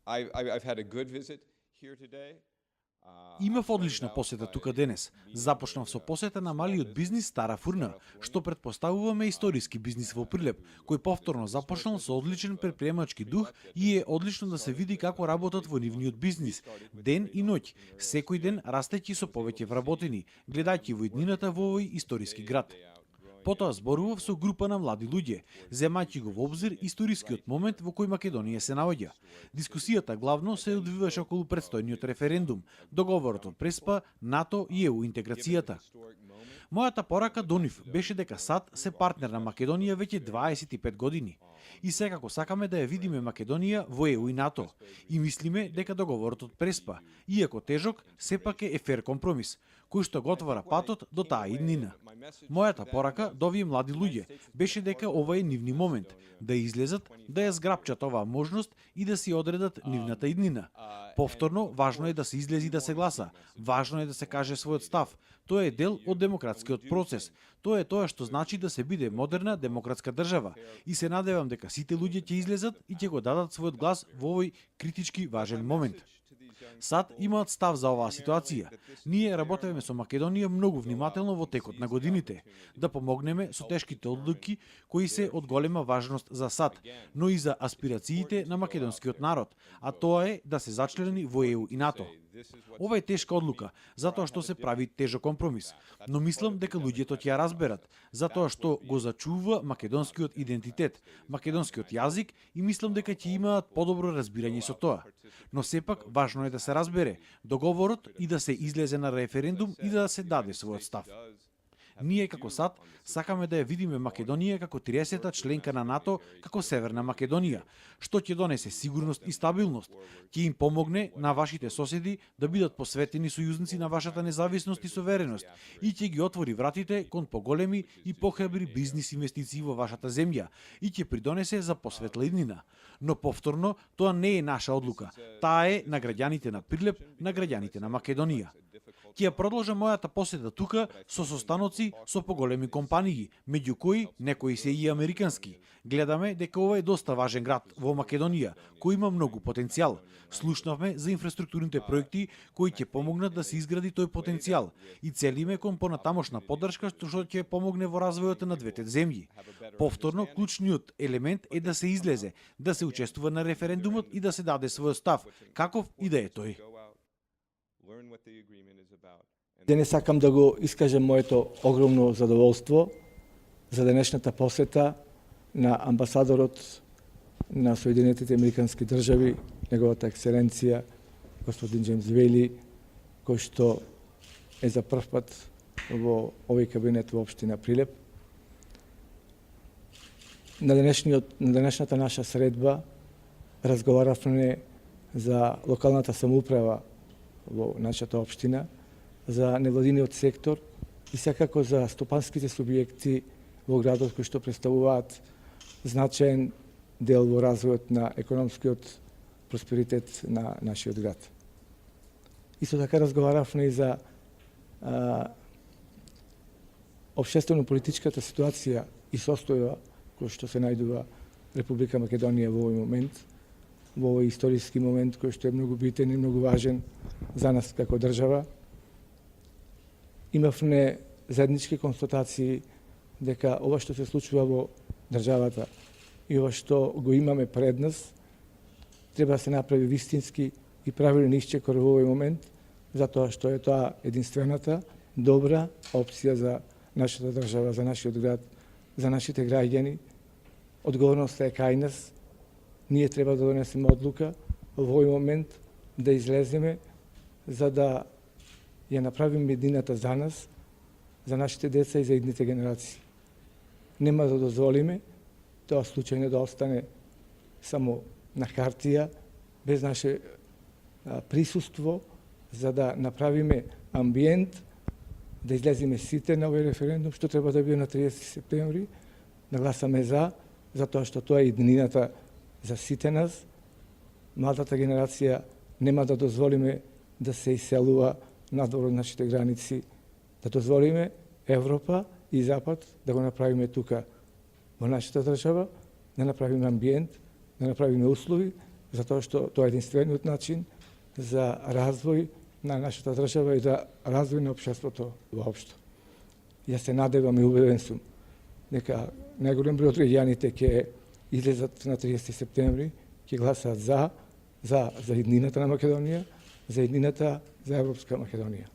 I've had a good visit here today. Имав одлична посета тука денес. Започнав со посета на малиот бизнис Стара Фурна, што претпоставуваме историски бизнис во Прилеп, кој повторно започнал со одличен предприемачки дух и е одлично да се види како работат во нивниот бизнис, ден и ноќ, секој ден растејќи со повеќе вработени, гледајќи во иднината во овој историски град. Потоа зборував со група на млади луѓе, земајќи го во обзир историскиот момент во кој Македонија се наоѓа. Дискусијата главно се одвиваше околу предстојниот референдум, договорот од Преспа, НАТО и ЕУ интеграцијата. Мојата порака до нив беше дека САД се партнер на Македонија веќе 25 години. И секако сакаме да ја видиме Македонија во ЕУ и НАТО. И мислиме дека договорот од Преспа, иако тежок, сепак е фер компромис, кој што го отвара патот до таа иднина. Мојата порака до овие млади луѓе беше дека ова е нивни момент, да излезат, да ја зграпчат оваа можност и да си одредат нивната иднина. Повторно, важно е да се излези да се гласа, важно е да се каже својот став. Тоа е дел од демократскиот процес. Тоа е тоа што значи да се биде модерна демократска држава. И се надевам дека сите луѓе ќе излезат и ќе го дадат својот глас во овој критички важен момент. САД имаат став за оваа ситуација. Ние работевме со Македонија многу внимателно во текот на годините, да помогнеме со тешките одлуки кои се од голема важност за САД, но и за аспирациите на македонскиот народ, а тоа е да се зачлени во ЕУ и НАТО. Ова е тешка одлука, затоа што се прави тежок компромис, но мислам дека луѓето ќе ја разберат, затоа што го зачува македонскиот идентитет, македонскиот јазик и мислам дека ќе имаат подобро разбирање со тоа. Но сепак важно е да се разбере договорот и да се излезе на референдум и да се даде својот став. Ние како САД сакаме да ја видиме Македонија како 30-та членка на НАТО, како Северна Македонија, што ќе донесе сигурност и стабилност, ќе им помогне на вашите соседи да бидат посветени сојузници на вашата независност и сувереност и ќе ги отвори вратите кон поголеми и похрабри бизнис инвестиции во вашата земја и ќе придонесе за посветла иднина. Но повторно, тоа не е наша одлука, таа е на граѓаните на Прилеп, на граѓаните на Македонија. Ќе ја продолжам мојата посета тука со состаноци со поголеми компании, меѓу кои некои се и американски. Гледаме дека ова е доста важен град во Македонија, кој има многу потенцијал. Слушнавме за инфраструктурните проекти кои ќе помогнат да се изгради тој потенцијал и целиме кон понатамошна поддршка што ќе помогне во развојот на двете земји. Повторно, клучниот елемент е да се излезе, да се учествува на референдумот и да се даде својот став, каков и да е тој. Денес сакам да го искажам моето огромно задоволство за денешната посета на амбасадорот на Соединетите Американски држави, неговата ексцеленција господин Џејмс Вејли, кој што е за прв пат во овој кабинет во општина Прилеп. На денешната наша средба разговаравме за локалната самоуправа во нашата општина, за невладиниот сектор и секако за стопанските субјекти во градот кои што представуваат значаен дел во развојот на економскиот просперитет на нашиот град. Исто така разговаравме и за општествено-политичката ситуација и состојба кој што се најдува Република Македонија во овој момент, во овој историски момент кој што е многу битен и многу важен за нас како држава. Имавме заеднички констатации дека ова што се случува во државата и ова што го имаме пред нас треба да се направи вистински и правилен исчекор во овој момент, затоа што е тоа единствената добра опција за нашата држава, за нашиот град, за нашите граѓани. Одговорноста е кај нас. Ние треба да донесеме одлука во овој момент да излеземе за да ја направиме едината за нас, за нашите деца и за идните генерации. Нема да дозволиме тоа случајно да остане само на хартија, без наше присуство, за да направиме амбиент, да излеземе сите на овој референдум, што треба да биде на 30 септември, да гласаме за, затоа што тоа е иднината за сите нас. Младата генерација нема да дозволиме да се иселува надвор од нашите граници, да дозволиме Европа и Запад да го направиме тука во нашата држава, да направиме амбиент, да направиме услови затоа што тоа е единствениот начин за развој на нашата држава и за развој на општеството воопшто. Јас се надевам и убеден сум дека најголем број од граѓаните ќе излезат на 30 септември, ќе гласаат за иднината на Македонија, за иднината за Европска Македонија.